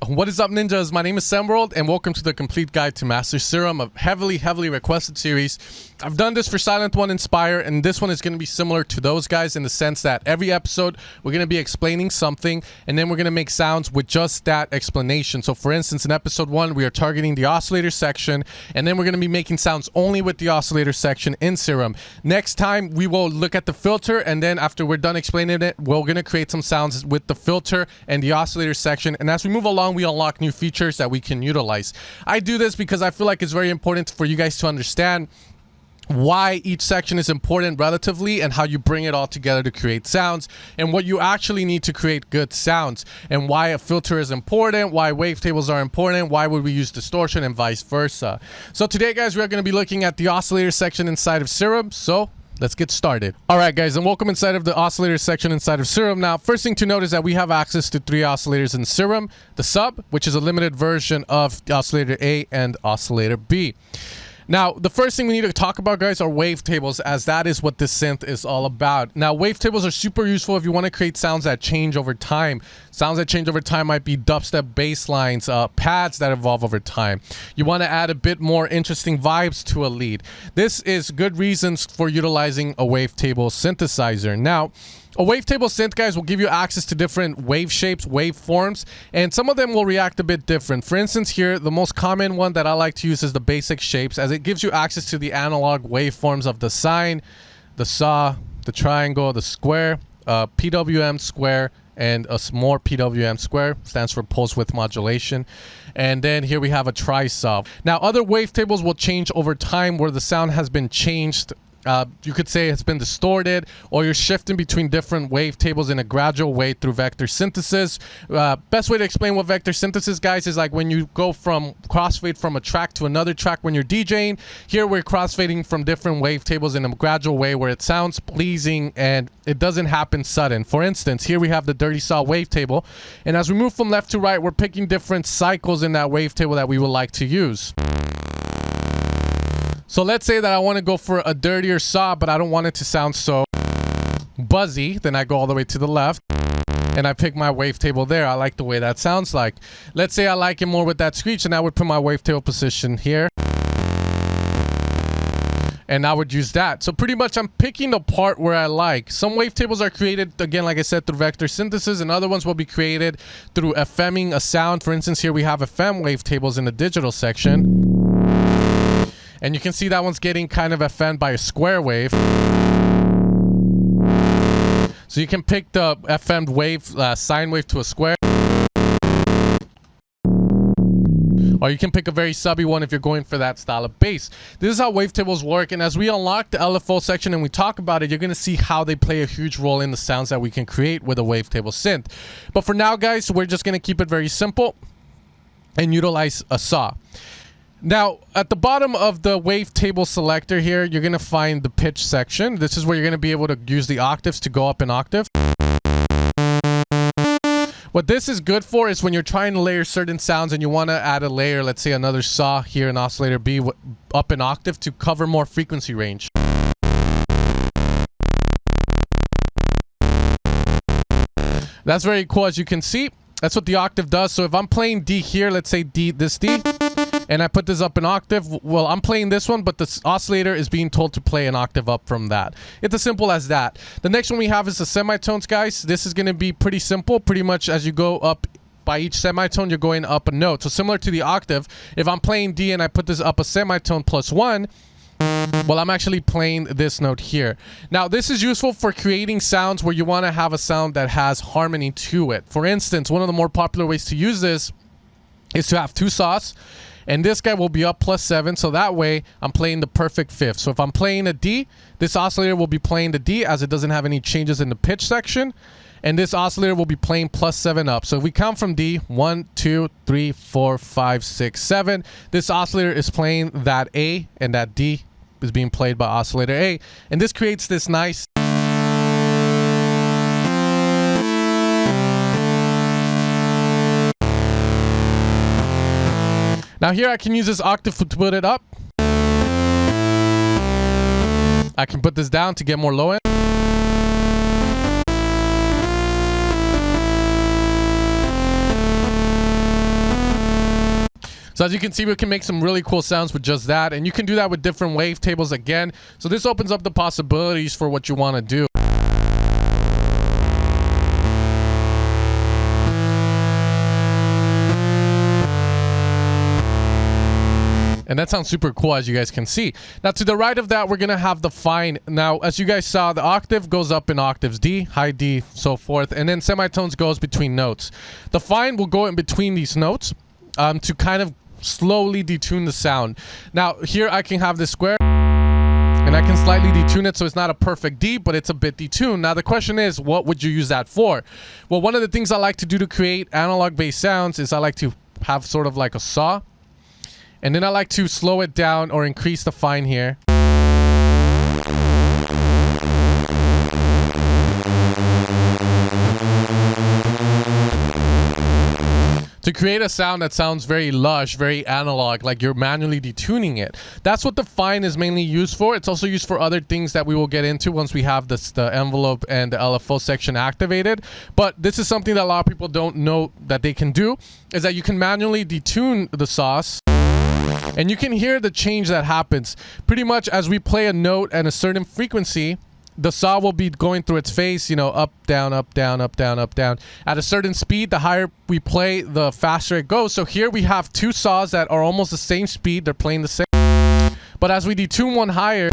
What is up, ninjas? My name is Samworld, and welcome to the complete guide to Master Serum, a heavily requested series. I've done this for Silent One Inspire, and this one is going to be similar to those guys in the sense that every episode we're going to be explaining something, and then we're going to make sounds with just that explanation. So for instance, in episode 1 we are targeting the oscillator section, and then we're going to be making sounds only with the oscillator section in Serum. Next time we will look at the filter, and then after we're done explaining it, we're going to create some sounds with the filter and the oscillator section, and as we move along we unlock new features that we can utilize. I do this because I feel like it's very important for you guys to understand why each section is important relatively, and how you bring it all together to create sounds, and what you actually need to create good sounds, and why a filter is important, why wavetables are important, why would we use distortion, and vice versa. So today, guys, we're going to be looking at the oscillator section inside of Serum, so let's get started. All right, guys, and welcome inside of the oscillator section inside of Serum. Now, first thing to note is that we have access to 3 oscillators in Serum: the sub, which is a limited version of the oscillator A, and oscillator B. Now, the first thing we need to talk about, guys, are wavetables, as that is what this synth is all about. Now, wavetables are super useful if you want to create sounds that change over time. Sounds that change over time might be dubstep bass lines, pads that evolve over time. You want to add a bit more interesting vibes to a lead. This is good reasons for utilizing a wavetable synthesizer. Now, a wavetable synth, guys, will give you access to different wave shapes, waveforms, and some of them will react a bit different. For instance, here, the most common one that I like to use is the basic shapes, as it gives you access to the analog waveforms of the sine, the saw, the triangle, the square, PWM square, and a more PWM square, stands for pulse width modulation. And then here we have a tri-saw. Now, other wavetables will change over time where the sound has been changed. You could say it's been distorted, or you're shifting between different wavetables in a gradual way through vector synthesis. Best way to explain what vector synthesis, guys, is like when you go from crossfade from a track to another track when you're DJing. Here we're crossfading from different wavetables in a gradual way where it sounds pleasing and it doesn't happen sudden. For instance, here we have the dirty saw wavetable, and as we move from left to right, we're picking different cycles in that wavetable that we would like to use. So let's say that I want to go for a dirtier saw, but I don't want it to sound so buzzy. Then I go all the way to the left and I pick my wavetable there. I like the way that sounds like. Let's say I like it more with that screech, and I would put my wavetable position here. And I would use that. So pretty much I'm picking the part where I like. Some wavetables are created, again, like I said, through vector synthesis, and other ones will be created through FMing a sound. For instance, here we have FM wavetables in the digital section. And you can see that one's getting kind of FM'd by a square wave. So you can pick the FM'd wave, sine wave to a square. Or you can pick a very subby one if you're going for that style of bass. This is how wavetables work, and as we unlock the LFO section and we talk about it, you're going to see how they play a huge role in the sounds that we can create with a wavetable synth. But for now, guys, we're just going to keep it very simple and utilize a saw. Now, at the bottom of the wavetable selector here, you're going to find the pitch section. This is where you're going to be able to use the octaves to go up an octave. What this is good for is when you're trying to layer certain sounds and you want to add a layer, let's say another saw here in oscillator B, up an octave to cover more frequency range. That's very cool, as you can see. That's what the octave does. So if I'm playing D here, let's say D, this D, and I put this up an octave, well, I'm playing this one, but the oscillator is being told to play an octave up from that. It's as simple as that. The next one we have is the semitones, guys. This is going to be pretty simple. Pretty much as you go up by each semitone, you're going up a note. So similar to the octave, if I'm playing D and I put this up a semitone plus 1, well, I'm actually playing this note here. Now, this is useful for creating sounds where you want to have a sound that has harmony to it. For instance, one of the more popular ways to use this is to have 2 saws. And this guy will be up +7, so that way I'm playing the perfect fifth. So if I'm playing a D, this oscillator will be playing the D as it doesn't have any changes in the pitch section. And this oscillator will be playing +7 up. So if we count from D, 1, 2, 3, 4, 5, 6, 7. This oscillator is playing that A, and that D is being played by oscillator A. And this creates this nice Now here I can use this octave to put it up. I can put this down to get more low end. So as you can see, we can make some really cool sounds with just that, and you can do that with different wavetables again. So this opens up the possibilities for what you want to do. And that sounds super cool, as you guys can see. Now, to the right of that, we're going to have the fine. Now, as you guys saw, the octave goes up in octaves, D, high D, so forth. And then semitones goes between notes. The fine will go in between these notes to kind of slowly detune the sound. Now, here I can have this square. And I can slightly detune it so it's not a perfect D, but it's a bit detuned. Now, the question is, what would you use that for? Well, one of the things I like to do to create analog-based sounds is I like to have sort of like a saw. And then I like to slow it down or increase the fine here. To create a sound that sounds very lush, very analog, like you're manually detuning it. That's what the fine is mainly used for. It's also used for other things that we will get into once we have the envelope and the LFO section activated. But this is something that a lot of people don't know that they can do, is that you can manually detune the sauce. And you can hear the change that happens. Pretty much as we play a note and a certain frequency, the saw will be going through its phase, you know, up, down, up, down, up, down, up, down. At a certain speed, the higher we play, the faster it goes. So here we have two saws that are almost the same speed. They're playing the same. But as we detune one higher,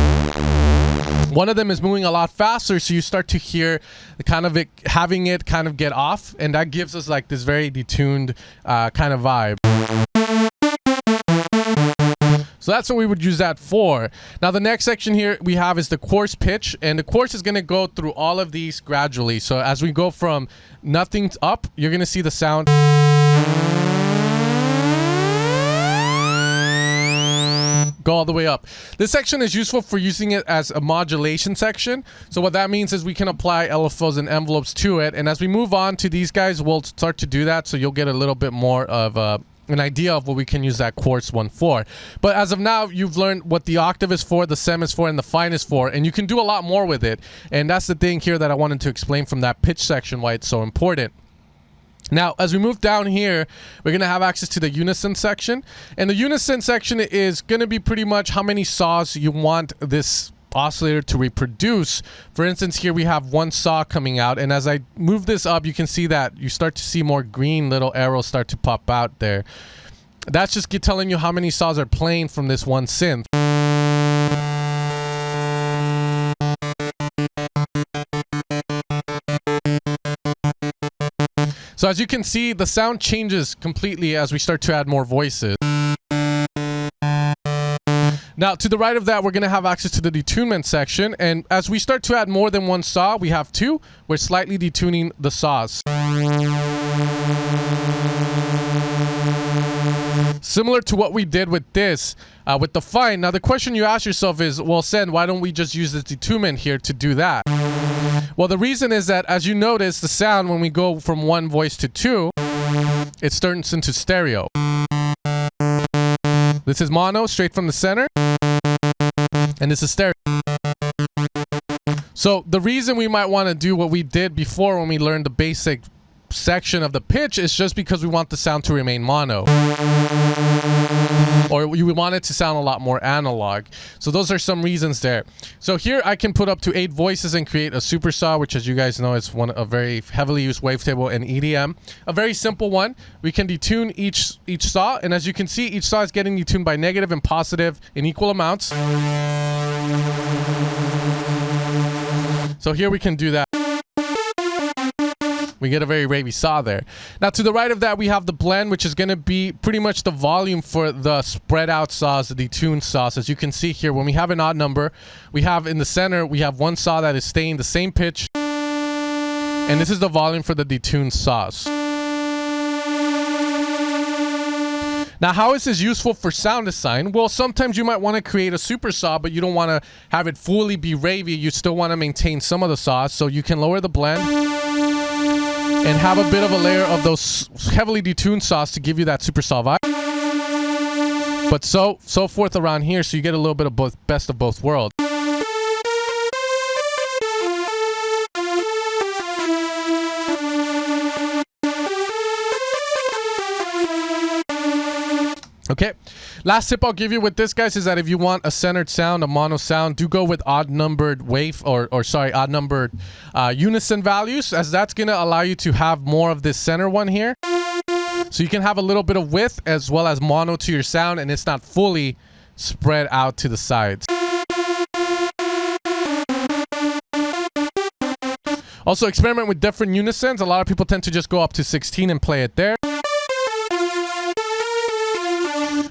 one of them is moving a lot faster, so you start to hear kind of having it kind of get off, and that gives us like this very detuned kind of vibe. So that's what we would use that for. Now, the next section here we have is the coarse pitch, and the coarse is going to go through all of these gradually. So as we go from nothing up, you're going to see the sound go all the way up. This section is useful for using it as a modulation section. So what that means is we can apply LFOs and envelopes to it. And as we move on to these guys, we'll start to do that. So you'll get a little bit more of an idea of what we can use that coarse one for. But as of now, you've learned what the octave is for, the sem is for, and the fine is for, and you can do a lot more with it. And that's the thing here that I wanted to explain from that pitch section, why it's so important. Now, as we move down here, we're going to have access to the unison section. And the unison section is going to be pretty much how many saws you want this oscillator to reproduce. For instance, here we have one saw coming out, and as I move this up, you can see that you start to see more green little arrows start to pop out there. That's just telling you how many saws are playing from this one synth. So as you can see, the sound changes completely as we start to add more voices. Now, to the right of that, we're going to have access to the detunement section. And as we start to add more than one saw, we have two. We're slightly detuning the saws. Similar to what we did with this, with the fine. Now, the question you ask yourself is, well, Sen, why don't we just use this detunement here to do that? Well, the reason is that, as you notice, the sound, when we go from one voice to two, it turns into stereo. This is mono, straight from the center. And this is stereo. So the reason we might want to do what we did before when we learned the basic section of the pitch is just because we want the sound to remain mono. Or we want it to sound a lot more analog. So those are some reasons there. So here I can put up to 8 voices and create a super saw, which, as you guys know, is a very heavily used wavetable in EDM. A very simple one. We can detune each saw, and as you can see, each saw is getting detuned by negative and positive in equal amounts. So here we can do that. We get a very ravey saw there. Now, to the right of that, we have the blend, which is going to be pretty much the volume for the spread out saws, the detuned saws. As you can see here, when we have an odd number, we have in the center, we have one saw that is staying the same pitch. And this is the volume for the detuned saws. Now, how is this useful for sound design? Well, sometimes you might want to create a super saw, but you don't want to have it fully be ravey. You still want to maintain some of the saws, so you can lower the blend and have a bit of a layer of those heavily detuned saws to give you that super saw vibe. But so forth around here, so you get a little bit of both, best of both worlds. Okay, last tip I'll give you with this, guys, is that if you want a centered sound, a mono sound, do go with odd numbered odd numbered unison values, as that's gonna allow you to have more of this center one here. So you can have a little bit of width as well as mono to your sound, and it's not fully spread out to the sides. Also, experiment with different unisons. A lot of people tend to just go up to 16 and play it there.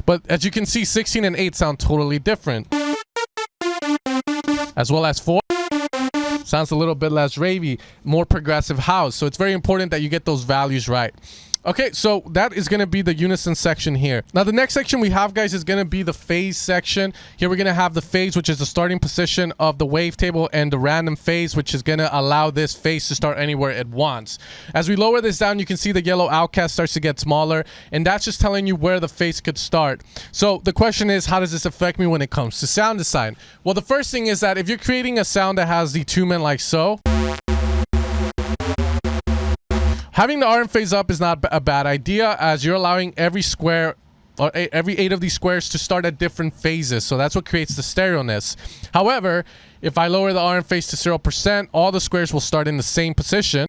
But as you can see, 16 and 8 sound totally different. As well as 4 sounds a little bit less ravey, more progressive house. So it's very important that you get those values right. Okay, so that is going to be the unison section here. Now, the next section we have, guys, is going to be the phase section. Here we're going to have the phase, which is the starting position of the wavetable, and the random phase, which is going to allow this phase to start anywhere it wants. As we lower this down, you can see the yellow outcast starts to get smaller, and that's just telling you where the phase could start. So the question is, how does this affect me when it comes to sound design? Well, the first thing is that if you're creating a sound that has the two-man like so, having the RM phase up is not a bad idea, as you're allowing every square or every 8 of these squares to start at different phases. So that's what creates the stereoness. However, if I lower the RM phase to 0%, all the squares will start in the same position.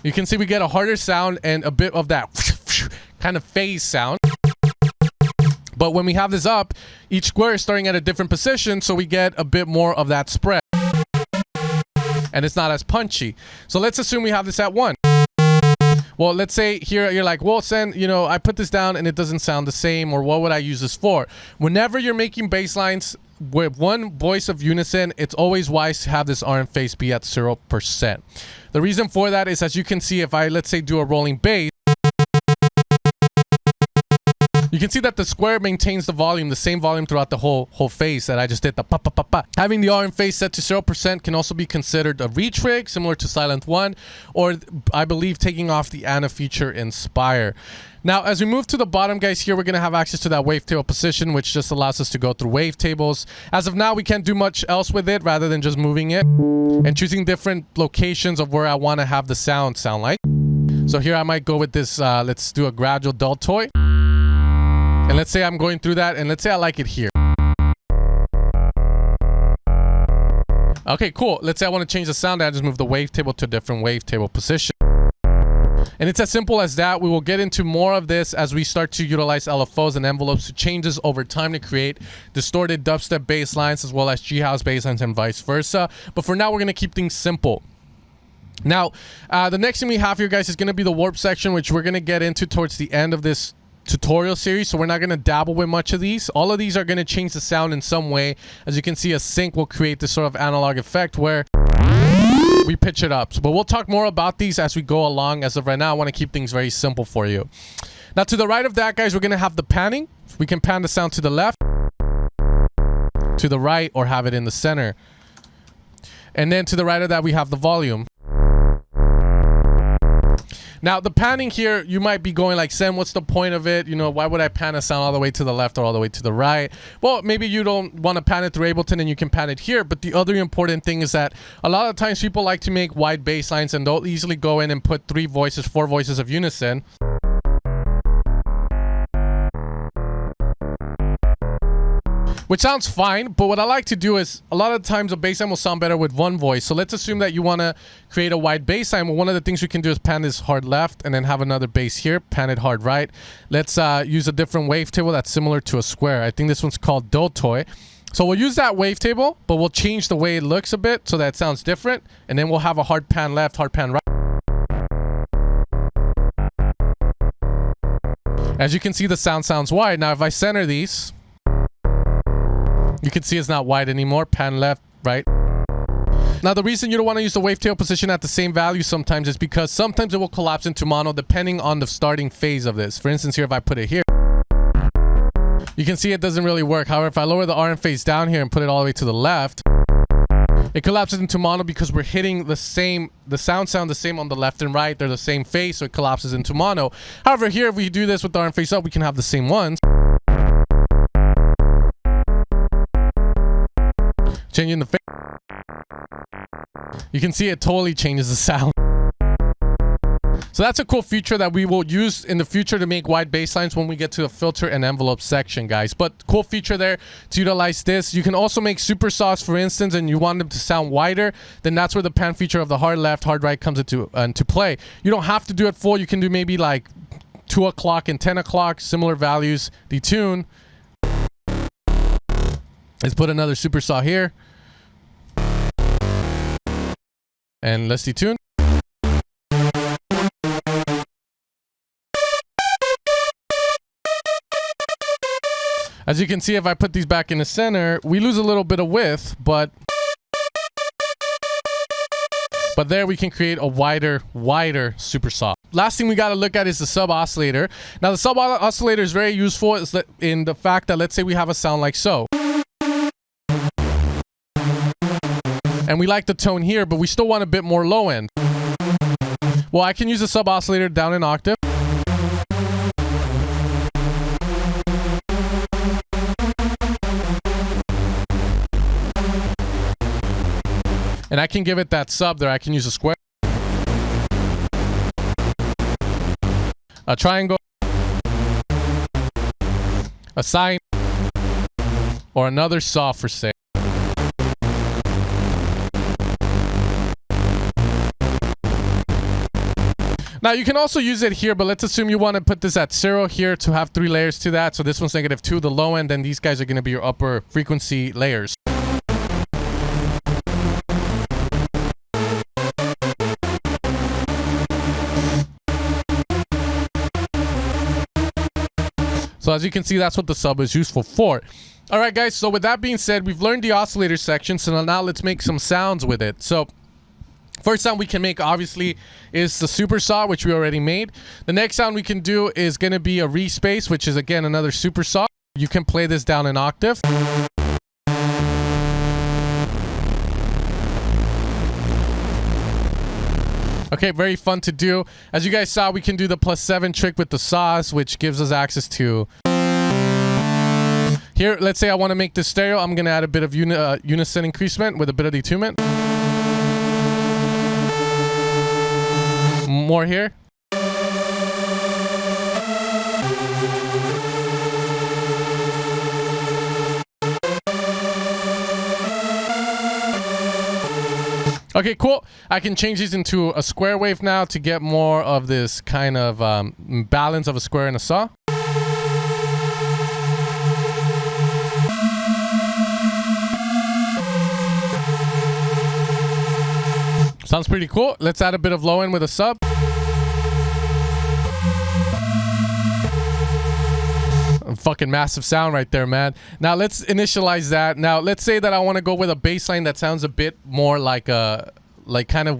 You can see we get a harder sound and a bit of that kind of phase sound. But when we have this up, each square is starting at a different position, so we get a bit more of that spread. And it's not as punchy. So let's assume we have this at 1. Well, let's say here you're like, well, Sen, you know, I put this down and it doesn't sound the same, or what would I use this for? Whenever you're making bass lines with one voice of unison, it's always wise to have this RM phase be at 0%. The reason for that is, as you can see, if I, let's say, do a rolling bass, you can see that the square maintains the volume, the same volume throughout the whole phase that I just did, the pa pa pa pa. Having the RM phase set to 0% can also be considered a retrig, similar to Silent 1, or I believe taking off the Ana feature in Spire. Now, as we move to the bottom, guys, here we're going to have access to that wavetable position, which just allows us to go through wavetables. As of now, we can't do much else with it rather than just moving it and choosing different locations of where I want to have the sound like. So here I might go with this, let's do a gradual deltoid. And let's say I'm going through that, and let's say I like it here. Okay, cool. Let's say I want to change the sound, I just move the wavetable to a different wavetable position. And it's as simple as that. We will get into more of this as we start to utilize LFOs and envelopes to changes over time to create distorted dubstep bass lines as well as G-house bass lines and vice versa. But for now, we're going to keep things simple. Now, the next thing we have here, guys, is going to be the warp section, which we're going to get into towards the end of this tutorial series, so we're not going to dabble with much of these. All of these are going to change the sound in some way. As you can see, a sync will create this sort of analog effect where we pitch it up. But we'll talk more about these as we go along. As of right now, I want to keep things very simple for you. Now, to the right of that, guys, we're going to have the panning. We can pan the sound to the left, to the right, or have it in the center. And then to the right of that, we have the volume. Now, the panning here, you might be going like, Sam, what's the point of it? You know, why would I pan a sound all the way to the left or all the way to the right? Well, maybe you don't want to pan it through Ableton and you can pan it here. But the other important thing is that a lot of times people like to make wide bass lines, and they'll easily go in and put 3 voices, 4 voices of unison. Which sounds fine, but what I like to do is, a lot of times a bass line will sound better with one voice. So let's assume that you want to create a wide bass line. Well, one of the things we can do is pan this hard left and then have another bass here, pan it hard right. Let's use a different wavetable that's similar to a square. I think this one's called deltoid. So we'll use that wavetable, but we'll change the way it looks a bit so that it sounds different. And then we'll have a hard pan left, hard pan right. As you can see, the sound sounds wide. Now, if I center these, you can see it's not wide anymore. Pan left, right. Now, the reason you don't want to use the wavetable position at the same value sometimes is because sometimes it will collapse into mono depending on the starting phase of this. For instance, here, if I put it here, you can see it doesn't really work. However, if I lower the RM phase down here and put it all the way to the left, it collapses into mono because we're hitting the sound the same on the left and right. They're the same phase, so it collapses into mono. However, here, if we do this with the RM phase up, we can have the same ones. Changing the phase. You can see it totally changes the sound. So that's a cool feature that we will use in the future to make wide bass lines when we get to the filter and envelope section, guys. But cool feature there to utilize this. You can also make super saws, for instance, and you want them to sound wider, then that's where the pan feature of the hard left, hard right comes into play. You don't have to do it full. You can do maybe like 2 o'clock and 10 o'clock, similar values. Detune. Let's put another super saw here. And let's detune. As you can see, if I put these back in the center, we lose a little bit of width, but there we can create a wider super saw. Last thing we got to look at is the sub oscillator. Now the sub oscillator is very useful in the fact that, let's say we have a sound like so. And we like the tone here, but we still want a bit more low end. Well, I can use the sub oscillator down an octave. And I can give it that sub there. I can use a square, a triangle, a sine, or another saw for say. Now you can also use it here, but let's assume you want to put this at 0 here to have 3 layers to that. So this one's -2, the low end, and these guys are going to be your upper frequency layers. So as you can see, that's what the sub is useful for. All right, guys. So with that being said, we've learned the oscillator section. So now let's make some sounds with it. So first sound we can make, obviously, is the super saw, which we already made. The next sound we can do is going to be a respace, which is, again, another super saw. You can play this down an octave. Okay, very fun to do. As you guys saw, we can do the +7 trick with the saws, which gives us access to... Here, let's say I want to make this stereo. I'm going to add a bit of unison increasement with a bit of detunement. More here. Okay, cool. I can change these into a square wave now to get more of this kind of balance of a square and a saw. Sounds pretty cool. Let's add a bit of low end with a sub. Fucking massive sound right there, man. Now let's initialize that. Now let's say that I want to go with a bass line that sounds a bit more like a kind of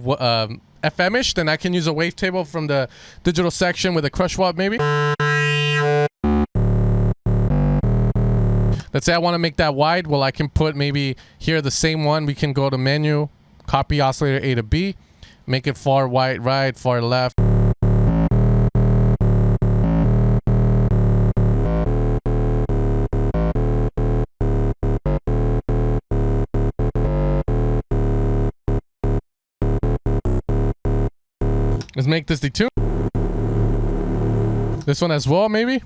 FM-ish. Then I can use a wavetable from the digital section with a crush wad maybe. Let's say I want to make that wide. Well, I can put maybe here the same one. We can go to menu, copy oscillator A to B, make it far right, far left. Let's make this detune. This one as well, maybe.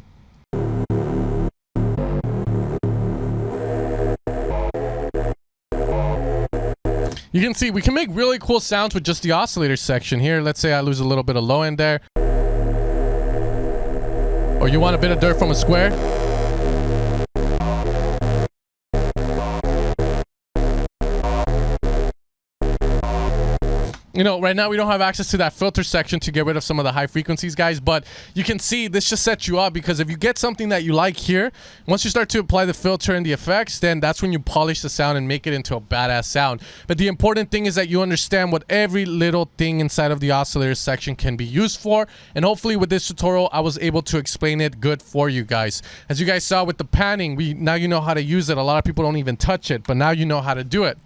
You can see we can make really cool sounds with just the oscillator section here. Let's say I lose a little bit of low end there. Or you want a bit of dirt from a square. You know, right now we don't have access to that filter section to get rid of some of the high frequencies, guys, but you can see this just sets you up, because if you get something that you like here, once you start to apply the filter and the effects, then that's when you polish the sound and make it into a badass sound. But the important thing is that you understand what every little thing inside of the oscillator section can be used for, and hopefully with this tutorial I was able to explain it good for you guys. As you guys saw with the panning, now you know how to use it. A lot of people don't even touch it, but now you know how to do it.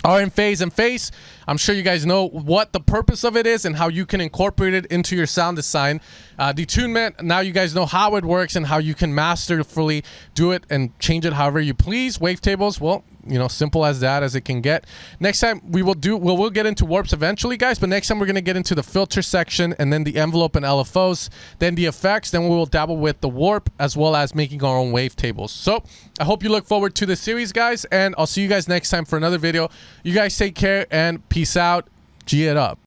R in phase and face, I'm sure you guys know what the purpose of it is and how you can incorporate it into your sound design. Detunement, now you guys know how it works and how you can masterfully do it and change it however you please. Wavetables, well, you know, simple as that as it can get. Next time we'll get into warps eventually, guys, but next time we're going to get into the filter section, and then the envelope and LFOs, then the effects, then we will dabble with the warp, as well as making our own wavetables. So I hope you look forward to this series, guys, and I'll see you guys next time for another video. You guys take care and peace out. G it up.